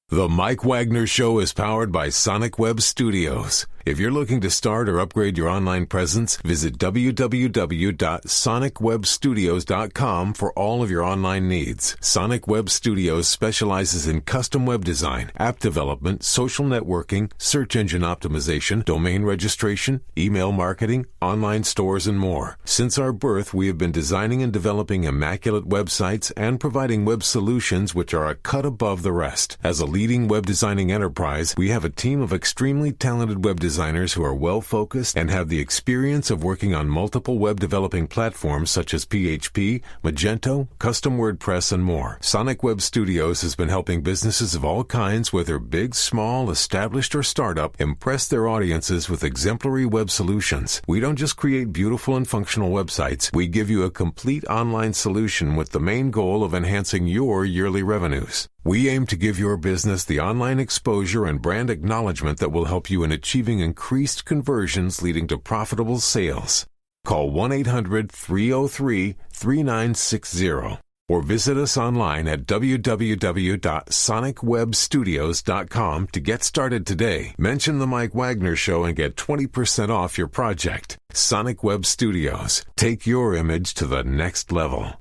The Mike Wagner Show is powered by Sonic Web Studios. If you're looking to start or upgrade your online presence, visit www.sonicwebstudios.com for all of your online needs. Sonic Web Studios specializes in custom web design, app development, social networking, search engine optimization, domain registration, email marketing, online stores, and more. Since our birth, we have been designing and developing immaculate websites and providing web solutions which are a cut above the rest. As a leading web designing enterprise, we have a team of extremely talented web designers who are well-focused and have the experience of working on multiple web developing platforms such as PHP, Magento, custom WordPress, and more. Sonic Web Studios has been helping businesses of all kinds, whether big, small, established, or startup, impress their audiences with exemplary web solutions. We don't just create beautiful and functional websites. We give you a complete online solution with the main goal of enhancing your yearly revenues. We aim to give your business the online exposure and brand acknowledgement that will help you in achieving increased conversions leading to profitable sales. Call 1-800-303-3960 or visit us online at www.sonicwebstudios.com to get started today. Mention the Mike Wagner Show and get 20% off your project. Sonic Web Studios. Take your image to the next level.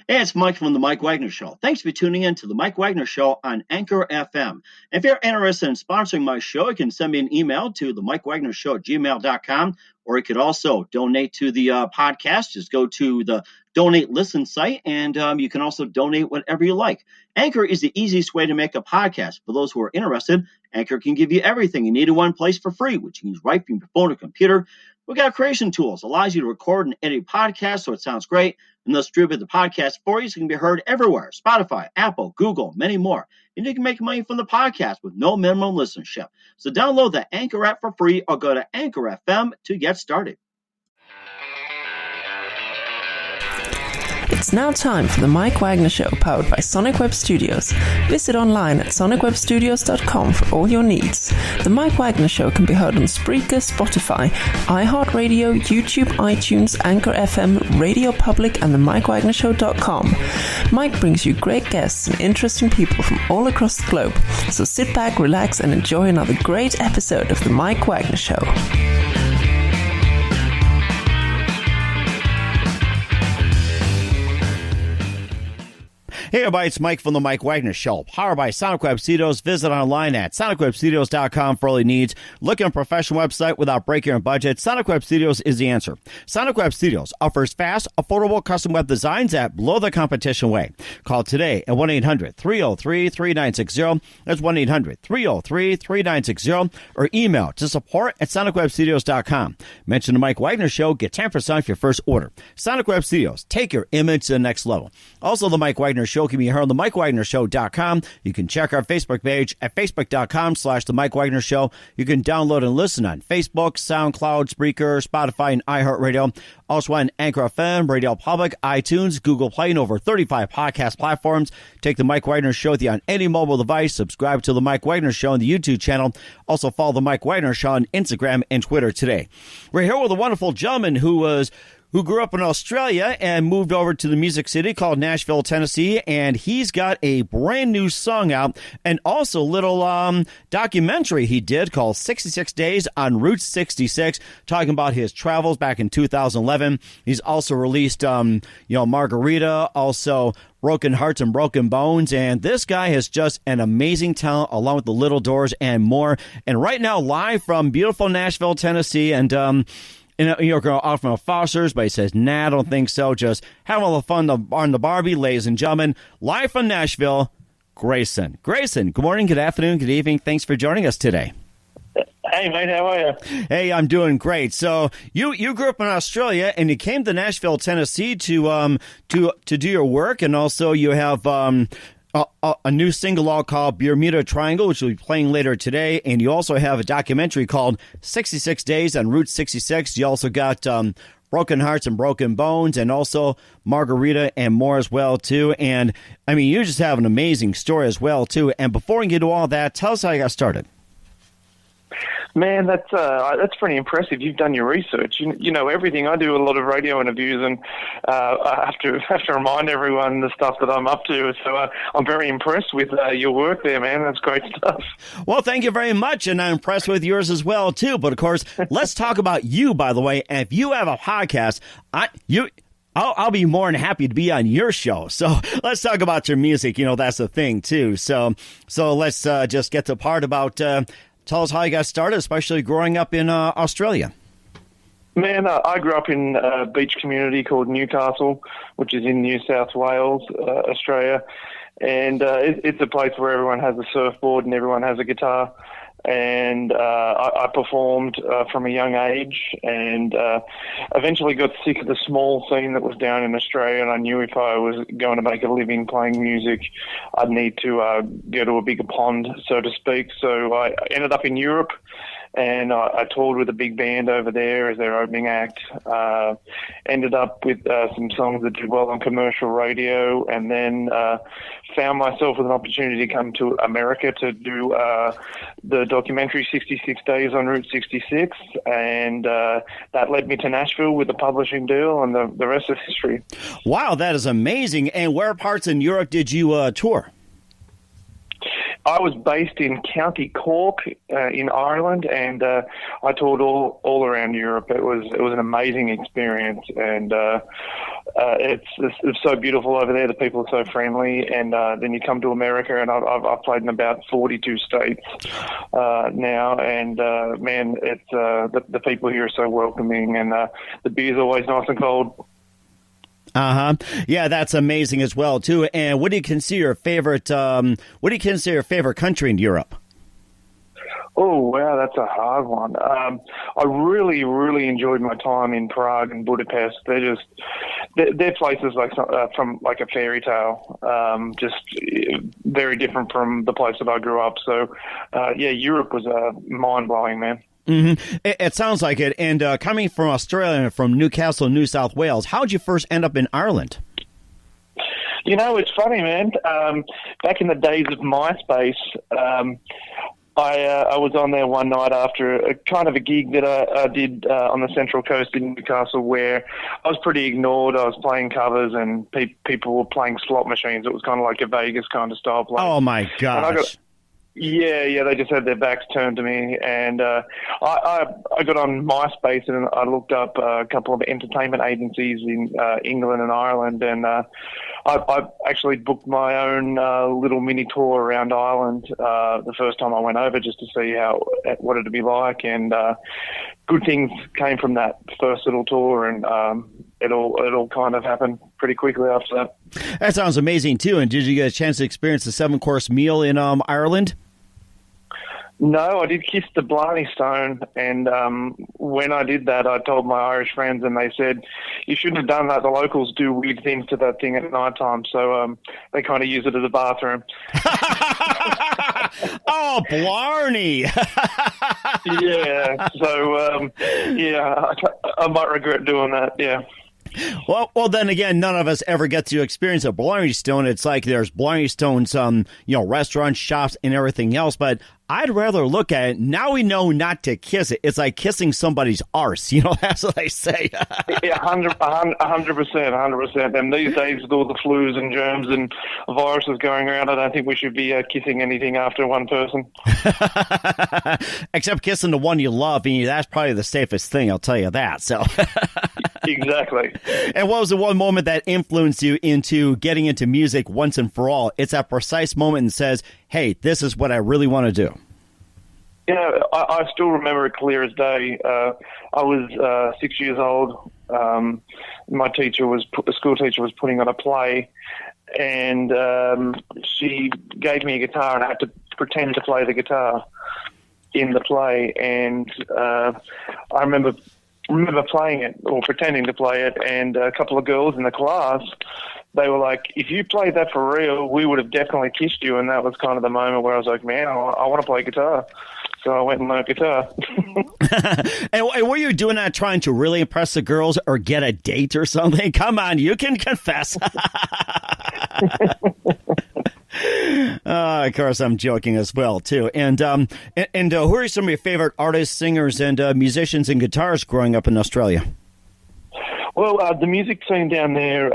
Hey, it's Mike from the Mike Wagner Show. Thanks for tuning in to the Mike Wagner Show on Anchor FM. If you're interested in sponsoring my show, you can send me an email to the MikeWagnerShow@gmail.com, or you could also donate to the podcast. Just go to the Donate Listen site, and you can also donate whatever you like. Anchor is the easiest way to make a podcast. For those who are interested, Anchor can give you everything you need in one place for free, which you can use right from your phone or computer. We got creation tools, allows you to record and edit podcasts so it sounds great, and they'll distribute the podcast for you so it can be heard everywhere. Spotify, Apple, Google, many more. And you can make money from the podcast with no minimum listenership. So download the Anchor app for free or go to Anchor FM to get started. It's now time for the Mike Wagner Show, powered by Sonic Web Studios. Visit online at sonicwebstudios.com for all your needs. The Mike Wagner Show can be heard on Spreaker, Spotify, iHeartRadio, YouTube, iTunes, Anchor FM, Radio Public, and the MikeWagnerShow.com. Mike brings you great guests and interesting people from all across the globe. So sit back, relax, and enjoy another great episode of the Mike Wagner Show. Hey everybody, it's Mike from the Mike Wagner Show, powered by Sonic Web Studios. Visit online at sonicwebstudios.com for all your needs. Looking at a professional website without breaking your budget? Sonic Web Studios is the answer. Sonic Web Studios offers fast, affordable custom web designs at below the competition way. Call today at 1-800-303-3960. That's 1-800-303-3960. Or email to support at sonicwebstudios.com. Mention the Mike Wagner Show, get 10% off your first order. Sonic Web Studios, take your image to the next level. Also, the Mike Wagner Show can be heard on the MikeWagnerShow.com. You can check our Facebook page at Facebook.com/The Mike Wagner Show. You can download and listen on Facebook, SoundCloud, Spreaker, Spotify, and iHeartRadio. Also on Anchor FM, Radio Public, iTunes, Google Play, and over 35 podcast platforms. Take the Mike Wagner Show with you on any mobile device. Subscribe to the Mike Wagner Show on the YouTube channel. Also follow the Mike Wagner Show on Instagram and Twitter today. We're here with a wonderful gentleman who grew up in Australia and moved over to the music city called Nashville, Tennessee, and he's got a brand new song out and also a little documentary he did called 66 Days on Route 66, talking about his travels back in 2011. He's also released, Margarita, also Broken Hearts and Broken Bones, and this guy has just an amazing talent along with the Little Doors and more. And right now, live from beautiful Nashville, Tennessee, and you're going off from a Foster's, but he says, nah, I don't think so. Just have all the fun on the Barbie, ladies and gentlemen. Live from Nashville, Grayson. Grayson, good morning, good afternoon, good evening. Thanks for joining us today. Hey, mate, how are you? Hey, I'm doing great. So you grew up in Australia, and you came to Nashville, Tennessee to do your work, and also you have a new single out called Bermuda Triangle, which will be playing later today. And you also have a documentary called 66 Days on Route 66. You also got Broken Hearts and Broken Bones, and also Margarita and more as well, too. And, I mean, you just have an amazing story as well, too. And before we get to all that, tell us how you got started. Man, that's pretty impressive. You've done your research. You know everything. I do a lot of radio interviews, and I have to remind everyone the stuff that I'm up to. So I'm very impressed with your work there, man. That's great stuff. Well, thank you very much, and I'm impressed with yours as well too. But of course, let's talk about you. By the way, and if you have a podcast, I'll be more than happy to be on your show. So let's talk about your music. You know, that's the thing too. So let's just get to the part about. Tell us how you got started, especially growing up in Australia. Man, I grew up in a beach community called Newcastle, which is in New South Wales, Australia. And it's a place where everyone has a surfboard and everyone has a guitar. And I performed from a young age, and eventually got sick of the small scene that was down in Australia, and I knew if I was going to make a living playing music, I'd need to go to a bigger pond, so to speak. So I ended up in Europe, and I toured with a big band over there as their opening act. Ended up with some songs that did well on commercial radio, and then found myself with an opportunity to come to America to do the documentary 66 Days on Route 66, and that led me to Nashville with the publishing deal, and the rest is history. Wow, that is amazing. And where parts in Europe did you tour? I was based in County Cork in Ireland, and I toured all around Europe. It was an amazing experience, and it's so beautiful over there. The people are so friendly, and then you come to America, and I've played in about 42 states now, and man, it's the people here are so welcoming, and the beer's always nice and cold. Yeah, that's amazing as well too. And what do you consider your favorite? What do you consider your favorite country in Europe? Oh wow, that's a hard one. I really, really enjoyed my time in Prague and Budapest. They're places like from like a fairy tale. Just very different from the place that I grew up. So yeah, Europe was mind blowing, man. Mm-hmm. It sounds like it. And coming from Australia and from Newcastle, New South Wales, how did you first end up in Ireland? You know, it's funny, man. Back in the days of MySpace, I was on there one night after a kind of a gig that I did on the Central Coast in Newcastle, where I was pretty ignored. I was playing covers, and people were playing slot machines. It was kind of like a Vegas kind of style play. Oh, my gosh. Yeah, they just had their backs turned to me, and I got on MySpace, and I looked up a couple of entertainment agencies in England and Ireland, and I actually booked my own little mini tour around Ireland the first time I went over, just to see what it'd be like, and good things came from that first little tour, and it all kind of happened pretty quickly after that. That sounds amazing too. And did you get a chance to experience the 7-course meal in Ireland? No, I did kiss the Blarney Stone, and when I did that, I told my Irish friends, and they said, you shouldn't have done that. The locals do weird things to that thing at night time, so they kind of use it as a bathroom. Oh, Blarney! Yeah, so, yeah, I might regret doing that, yeah. Well, then again, none of us ever get to experience a Blarney Stone. It's like there's Blarney Stones, restaurants, shops, and everything else. But I'd rather look at it. Now we know not to kiss it. It's like kissing somebody's arse. That's what they say. Yeah, 100%. And these days, with all the flus and germs and viruses going around, I don't think we should be kissing anything after one person. Except kissing the one you love. And that's probably the safest thing, I'll tell you that. So. Exactly. And what was the one moment that influenced you into getting into music once and for all? It's that precise moment and says, hey, this is what I really want to do. I still remember it clear as day. I was 6 years old. My school teacher was putting on a play, and she gave me a guitar, and I had to pretend to play the guitar in the play. And I remember playing it, or pretending to play it, and a couple of girls in the class, they were like, if you played that for real, we would have definitely kissed you. And that was kind of the moment where I was like, man, I want to play guitar. So I went and learned guitar. And were you doing that trying to really impress the girls or get a date or something? Come on, you can confess. Of course, I'm joking as well, too. And who are some of your favorite artists, singers, and musicians and guitarists growing up in Australia? Well, the music scene down there,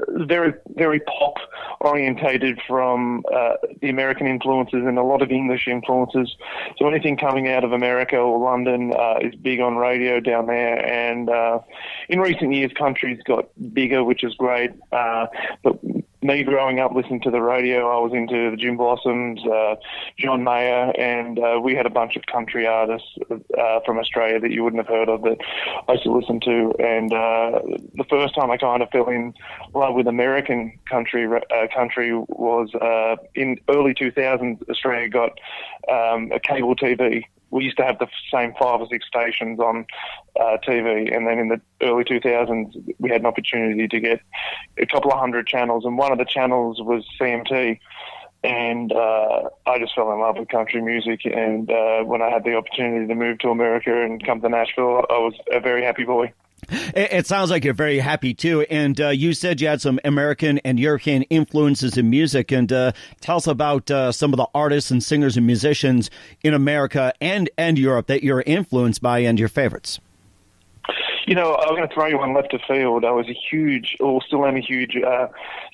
very, very pop orientated from the American influences and a lot of English influences. So anything coming out of America or London is big on radio down there. And in recent years, country's got bigger, which is great. But me growing up listening to the radio, I was into the Jim Blossoms, John Mayer, and we had a bunch of country artists from Australia that you wouldn't have heard of that I used to listen to. And the first time I kind of fell in love with American country was in early 2000s. Australia got a cable TV. We used to have the same 5 or 6 stations on TV, and then in the early 2000s, we had an opportunity to get a couple of 100 channels, and one of the channels was CMT, and I just fell in love with country music, and when I had the opportunity to move to America and come to Nashville, I was a very happy boy. It sounds like you're very happy, too. And you said you had some American and European influences in music. And tell us about some of the artists and singers and musicians in America and Europe that you're influenced by and your favorites. You know, I'm going to throw you one left of field. I was a huge, or still am a huge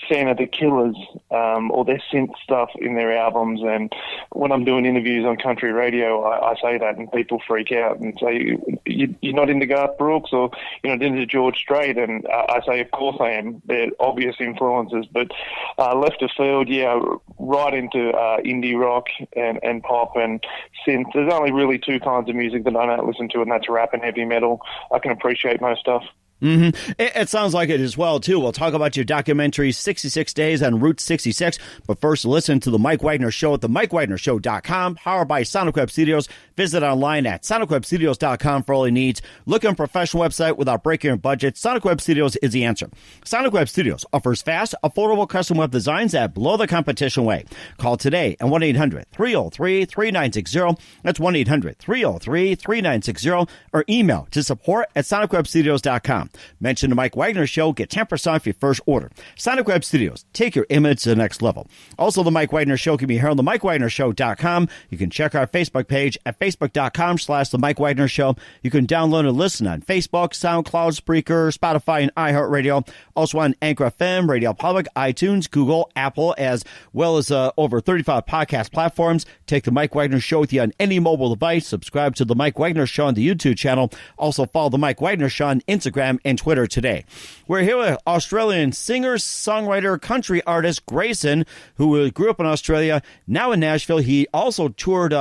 fan of the Killers, or their synth stuff in their albums. And when I'm doing interviews on country radio, I say that, and people freak out and say, "You're not into Garth Brooks, or you're not into George Strait?" And I say, "Of course I am. They're obvious influences." But left of field, yeah, right into indie rock and pop and synth. There's only really 2 kinds of music that I don't listen to, and that's rap and heavy metal. I can appreciate most stuff. Mm-hmm. It sounds like it as well, too. We'll talk about your documentary, 66 Days on Route 66. But first, listen to The Mike Wagner Show at themikewagnershow.com, powered by Sonic Web Studios. Visit online at sonicwebstudios.com for all your needs. Look on a professional website without breaking your budget. Sonic Web Studios is the answer. Sonic Web Studios offers fast, affordable custom web designs that blow the competition away. Call today at 1-800-303-3960. That's 1-800-303-3960. Or email to support@sonicwebstudios.com. Mention the Mike Wagner Show. Get 10% off your first order. Sonic Web Studios. Take your image to the next level. Also, the Mike Wagner Show can be heard on themikewagnershow.com. You can check our Facebook page at facebook.com/The Mike Wagner Show. You can download and listen on Facebook, SoundCloud, Spreaker, Spotify, and iHeartRadio. Also on Anchor FM, Radio Public, iTunes, Google, Apple, as well as over 35 podcast platforms. Take the Mike Wagner Show with you on any mobile device. Subscribe to the Mike Wagner Show on the YouTube channel. Also follow the Mike Wagner Show on Instagram and Twitter today. We're here with Australian singer, songwriter, country artist Grayson, who grew up in Australia, now in Nashville. He also toured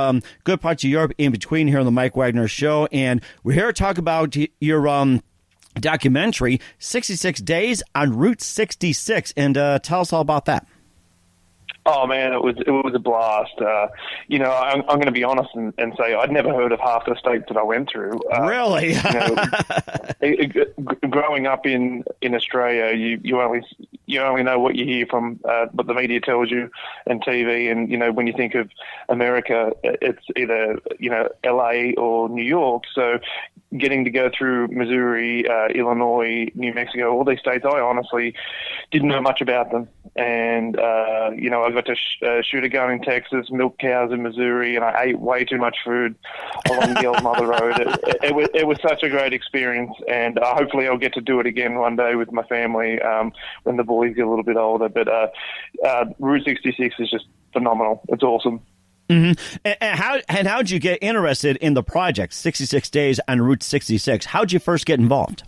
good parts of Europe in between here on the Mike Wagner Show. And we're here to talk about your documentary, 66 Days on Route 66. And tell us all about that. Oh man, it was a blast. You know, I'm going to be honest and say I'd never heard of half the states that I went through. Really? Growing up in Australia, you only know what you hear from what the media tells you and TV, and you know when you think of America, it's either LA or New York. So getting to go through Missouri, Illinois, New Mexico, all these states, I honestly didn't know much about them, and I got to shoot a gun in Texas, milk cows in Missouri, and I ate way too much food along the Old Mother Road. It was such a great experience, and hopefully I'll get to do it again one day with my family when the boys get a little bit older. But Route 66 is just phenomenal. It's awesome. Mm-hmm. And how'd you get interested in the project, 66 Days on Route 66? How'd you first get involved?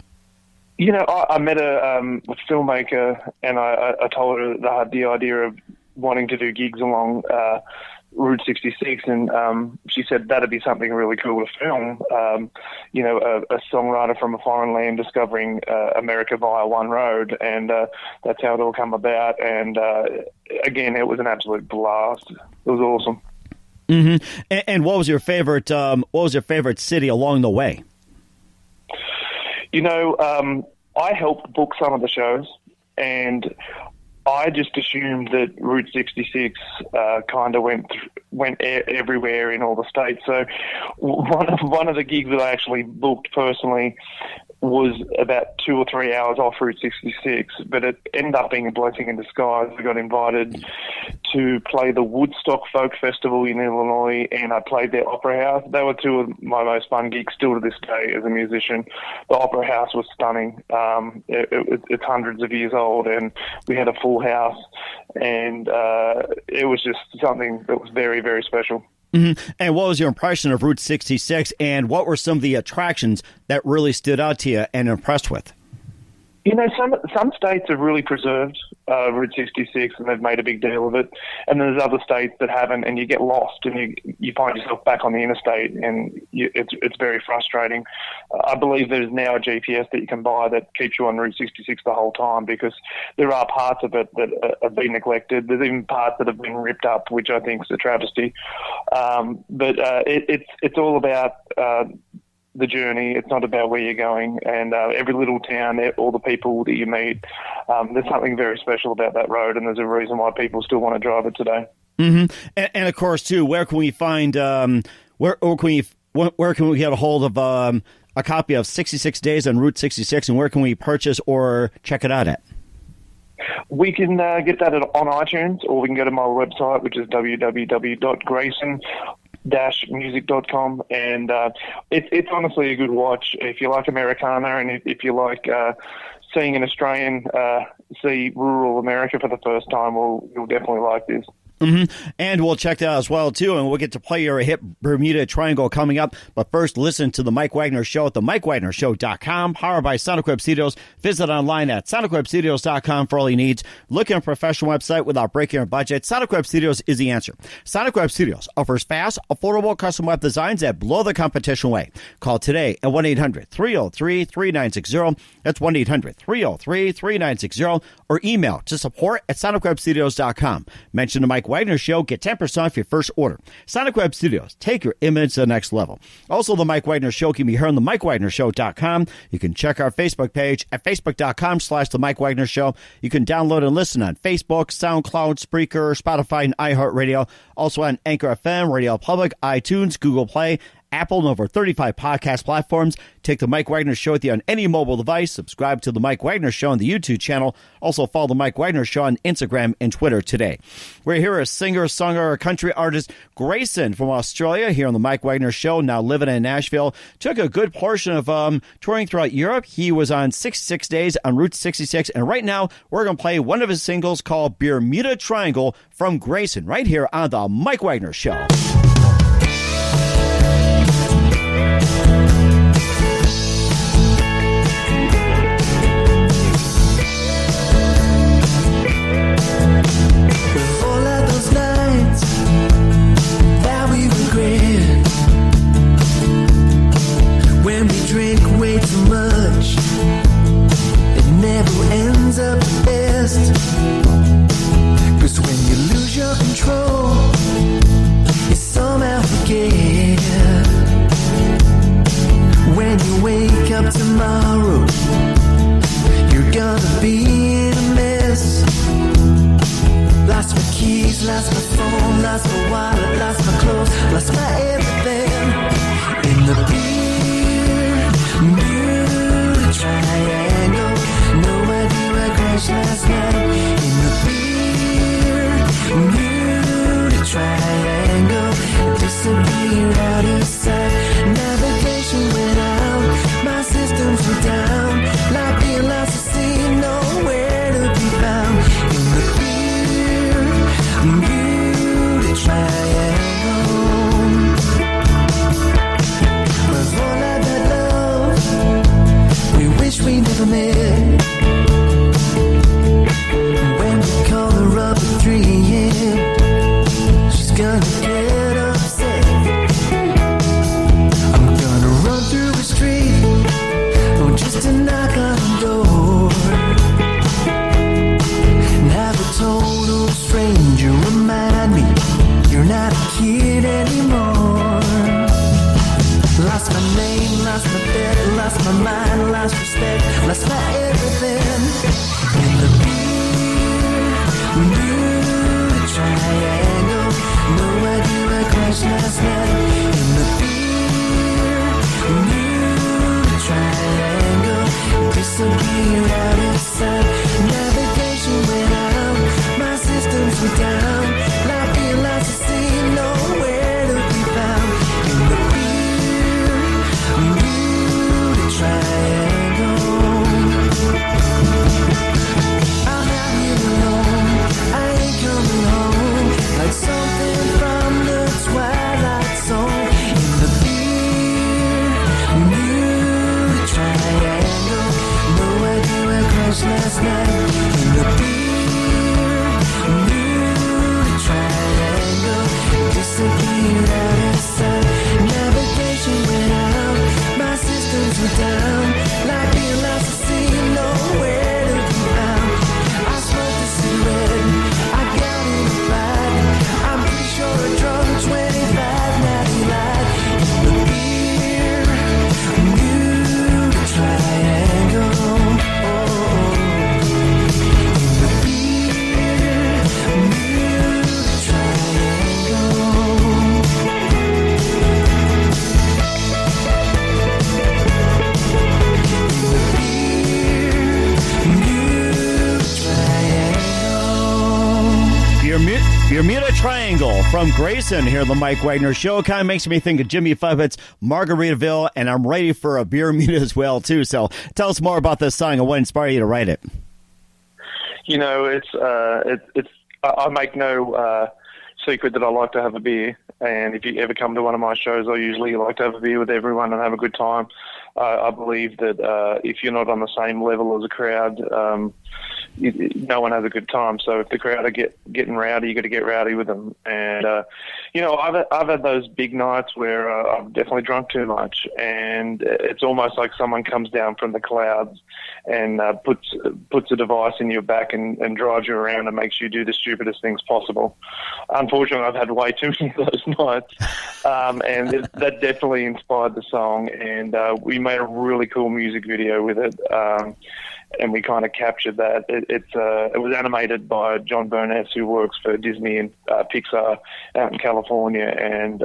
You know, I met a filmmaker, and I told her that I had the idea of wanting to do gigs along Route 66, and she said that'd be something really cool to film. A songwriter from a foreign land discovering America via one road, and that's how it all come about. And again, it was an absolute blast. It was awesome. Mm-hmm. And what was your favorite? What was your favorite city along the way? You know, I helped book some of the shows, and I just assumed that Route 66 kind of went everywhere in all the states. So one of the gigs that I actually booked personally was about 2 or 3 hours off Route 66, but it ended up being a blessing in disguise. We got invited to play the Woodstock Folk Festival in Illinois, and I played their Opera House. They were two of my most fun gigs still to this day as a musician. The Opera House was stunning. It's hundreds of years old, and we had a full house, and it was just something that was very, very special. Mm-hmm. And what was your impression of Route 66, and what were some of the attractions that really stood out to you and impressed with? You know, some states have really preserved Route 66 and they've made a big deal of it, and there's other states that haven't, and you get lost and you find yourself back on the interstate, and it's very frustrating. I believe there's now a GPS that you can buy that keeps you on Route 66 the whole time, because there are parts of it that have been neglected. There's even parts that have been ripped up, which I think is a travesty. But it's all about the journey. It's not about where you're going, and every little town, all the people that you meet, there's something very special about that road, and there's a reason why people still want to drive it today. Mm-hmm. And of course, too, where can we find where can we get a hold of a copy of 66 Days on Route 66, and where can we purchase or check it out at? We can get that on iTunes, or we can go to my website, which is www.grayson-music.com, and it's honestly a good watch if you like Americana, and if you like seeing an Australian see rural America for the first time, you'll definitely like this. Mm-hmm. And we'll check that out as well, too, and we'll get to play your hit Bermuda Triangle coming up. But first, listen to The Mike Wagner Show at themikewagnershow.com, powered by Sonic Web Studios. Visit online at sonicwebstudios.com for all your needs. Look at a professional website without breaking your budget. Sonic Web Studios is the answer. Sonic Web Studios offers fast, affordable custom web designs that blow the competition away. Call today at 1-800-303-3960. That's 1-800-303-3960. Or email to support@sonicwebstudios.com. Mention the Mike Wagner Show. Get 10% off your first order. Sonic Web Studios. Take your image to the next level. Also, the Mike Wagner Show can be heard on the MikeWagnerShow.com. You can check our Facebook page at Facebook.com/The Mike Wagner Show. You can download and listen on Facebook, SoundCloud, Spreaker, Spotify, and iHeartRadio. Also on Anchor FM, Radio Public, iTunes, Google Play, Apple, and over 35 podcast platforms. Take the Mike Wagner Show with you on any mobile device. Subscribe to the Mike Wagner Show on the YouTube channel. Also follow the Mike Wagner Show on Instagram and Twitter today. We're here as singer-songwriter, country artist Grayson from Australia here on the Mike Wagner Show, now living in Nashville. Took a good portion of touring throughout Europe. He was on 66 Days on Route 66, and right now we're going to play one of his singles called Bermuda Triangle from Grayson right here on the Mike Wagner Show. When we drink way too much, it never ends up best. 'Cause when you lose your control, you somehow forget. When you wake up tomorrow, you're gonna be in a mess. Lost my keys, lost my phone, lost my wallet, lost my clothes, lost my everything in the Bermuda Triangle. No idea where I crashed last night. In the Bermuda Triangle, disappeared out of sight. Navigation went out, my systems were down. Like being lost at sea, nowhere to be found. In the Bermuda Triangle. Triangle from Grayson here on the Mike Wagner Show. Kind of makes me think of Jimmy Buffett's Margaritaville, and I'm ready for a beer meet as well, too. So tell us more about this song and what inspired you to write it. You know, I make no secret that I like to have a beer, and if you ever come to one of my shows, I usually like to have a beer with everyone and have a good time. I believe that if you're not on the same level as a crowd, no one has a good time. So if the crowd are getting rowdy, you got to get rowdy with them. And you know, I've had those big nights where I've definitely drunk too much, and it's almost like someone comes down from the clouds and puts a device in your back and drives you around and makes you do the stupidest things possible. Unfortunately, I've had way too many of those nights, and that definitely inspired the song. And we made a really cool music video with it. And we kind of captured that. It was animated by John Burness, who works for Disney and Pixar out in California, and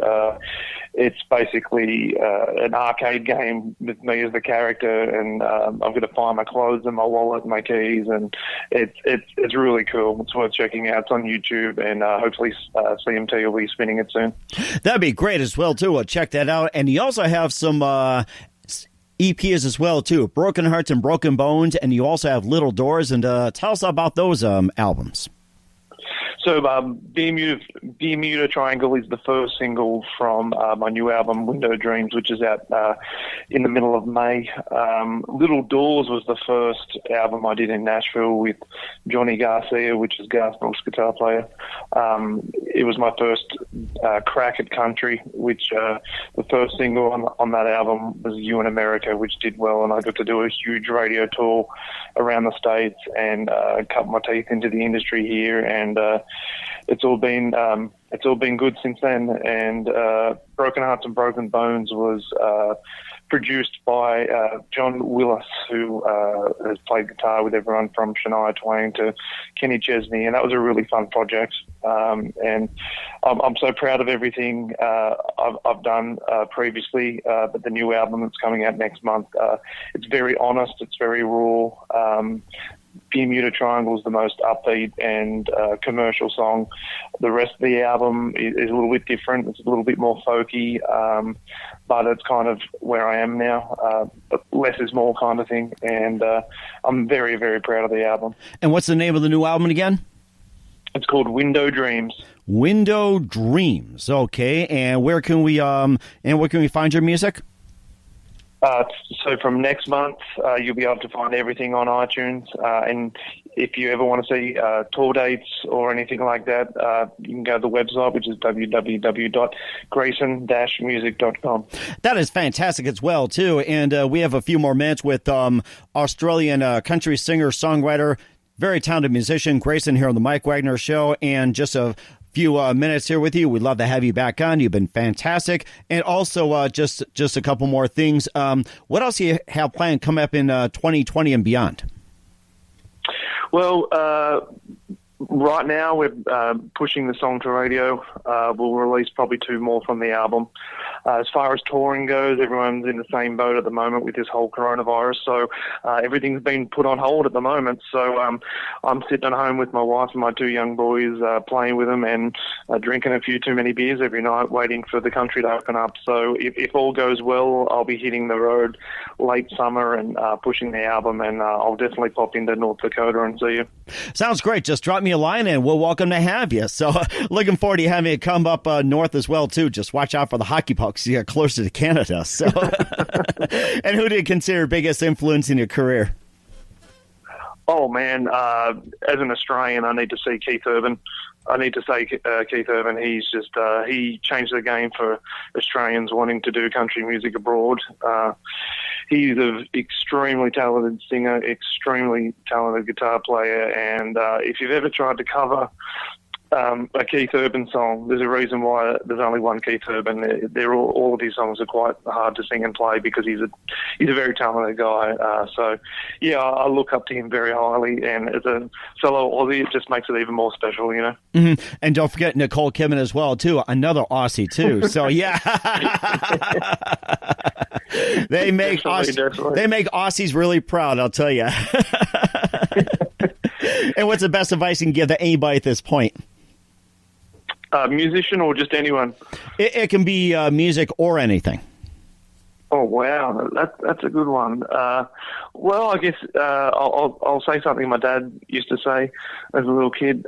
it's basically an arcade game with me as the character, and I'm going to find my clothes and my wallet and my keys, and it's really cool. It's worth checking out. It's on YouTube, and hopefully CMT will be spinning it soon. That'd be great as well, too. We'll check that out. And you also have some EPs as well, too. Broken Hearts and Broken Bones, and you also have Little Doors. And tell us about those albums. So Bermuda Triangle is the first single from my new album, Window Dreams, which is out in the middle of May. Little Doors was the first album I did in Nashville with Johnny Garcia, which is Garth Brooks' guitar player. It was my first crack at country, which the first single on that album was You in America, which did well, and I got to do a huge radio tour around the States and cut my teeth into the industry here, and it's all been good since then. And Broken Hearts and Broken Bones was produced by John Willis, who has played guitar with everyone from Shania Twain to Kenny Chesney, and that was a really fun project. And I'm so proud of everything I've done previously, but the new album that's coming out next month, it's very honest, it's very raw. Bermuda Triangle is the most upbeat and commercial song. The rest of the album is a little bit different. It's a little bit more folky, but it's kind of where I am now. But less is more kind of thing, and I'm very, very proud of the album. And what's the name of the new album again? It's called Window Dreams. Window Dreams. Okay, and where can we find your music? So from next month, you'll be able to find everything on iTunes. And if you ever want to see tour dates or anything like that, you can go to the website, which is www.grayson-music.com. That is fantastic as well, too. And we have a few more minutes with Australian country singer, songwriter, very talented musician, Grayson, here on the Mike Wagner Show. And just a few minutes here with you. We'd love to have you back on. You've been fantastic. And also, just a couple more things. What else do you have planned come up in 2020 and beyond? Well, right now we're pushing the song to radio. We'll release probably 2 more from the album. As far as touring goes, everyone's in the same boat at the moment with this whole coronavirus, so everything's been put on hold at the moment. So I'm sitting at home with my wife and my 2 young boys, playing with them and drinking a few too many beers every night, waiting for the country to open up. So if all goes well, I'll be hitting the road late summer and pushing the album, and I'll definitely pop into North Dakota and see you. Sounds great. Just drop me a line and we're welcome to have you. So looking forward to having you come up north as well, too. Just watch out for the hockey pucks. You're closer to Canada. So, and who do you consider biggest influence in your career? Oh, man. As an Australian, I need to see Keith Urban. Keith Urban. He's just he changed the game for Australians wanting to do country music abroad. He's an extremely talented singer, extremely talented guitar player, and if you've ever tried to cover a Keith Urban song, there's a reason why there's only one Keith Urban. They're all of his songs are quite hard to sing and play because he's a very talented guy. So yeah, I look up to him very highly, and as a fellow Aussie, it just makes it even more special, you know. Mm-hmm. And don't forget Nicole Kidman as well, too, another Aussie too. So yeah, they make Aussies really proud, I'll tell you. And what's the best advice you can give to anybody at this point? Musician or just anyone? It can be music or anything. Oh wow, that's a good one. Well, I guess I'll say something my dad used to say as a little kid.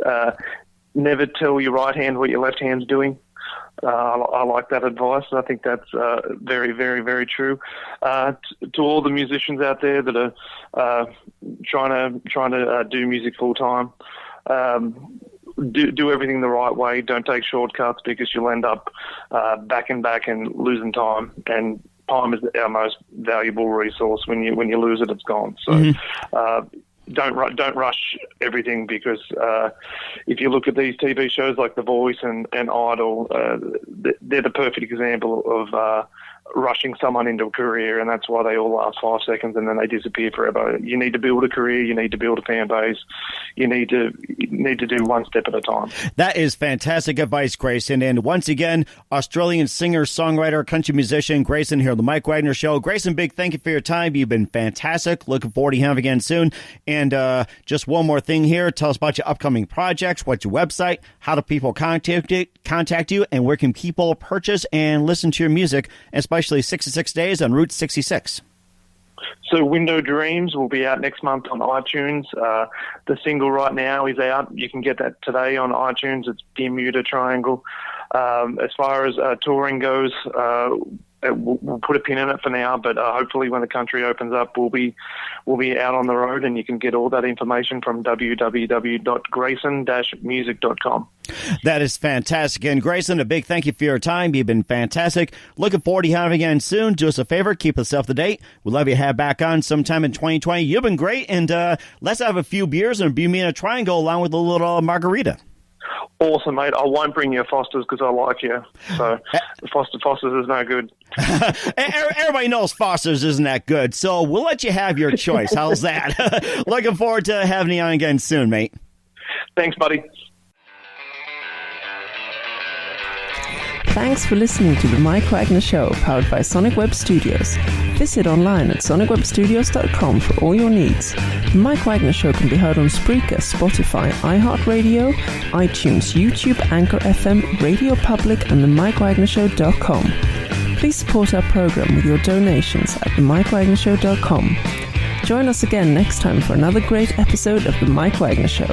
Never tell your right hand what your left hand's doing. I like that advice. I think that's very, very, very true. To all the musicians out there that are trying to do music full time, do everything the right way. Don't take shortcuts because you'll end up back and losing time. And time is our most valuable resource. When you lose it, it's gone. So don't rush everything, because if you look at these TV shows like The Voice and Idol, they're the perfect example of rushing someone into a career, and that's why they all last 5 seconds and then they disappear forever. You need to build a career. You need to build a fan base. You need to do one step at a time. That is fantastic advice, Grayson. And once again, Australian singer, songwriter, country musician, Grayson here on the Mike Wagner Show. Grayson, big thank you for your time. You've been fantastic. Looking forward to having you again soon. And just one more thing here. Tell us about your upcoming projects. What's your website? How do people contact you? And where can people purchase and listen to your music, especially 66 Days on Route 66? So Window Dreams will be out next month on iTunes. The single right now is out. You can get that today on iTunes. It's Bermuda Triangle. As far as touring goes, we'll put a pin in it for now, but hopefully when the country opens up, we'll be out on the road, and you can get all that information from www.grayson-music.com. That is fantastic. And Grayson, a big thank you for your time. You've been fantastic. Looking forward to having you again soon. Do us a favor, keep us up to date. We'd love you to have back on sometime in 2020. You've been great, and let's have a few beers and a Bermuda Triangle along with a little margarita. Awesome, mate. I won't bring you a Foster's because I like you. So Foster's is no good. Everybody knows Foster's isn't that good, so we'll let you have your choice. How's that? Looking forward to having you on again soon, mate. Thanks, buddy. Thanks for listening to The Mike Wagner Show, powered by Sonic Web Studios. Visit online at sonicwebstudios.com for all your needs. The Mike Wagner Show can be heard on Spreaker, Spotify, iHeartRadio, iTunes, YouTube, Anchor FM, Radio Public, and themikewagnershow.com. Please support our program with your donations at themikewagnershow.com. Join us again next time for another great episode of The Mike Wagner Show.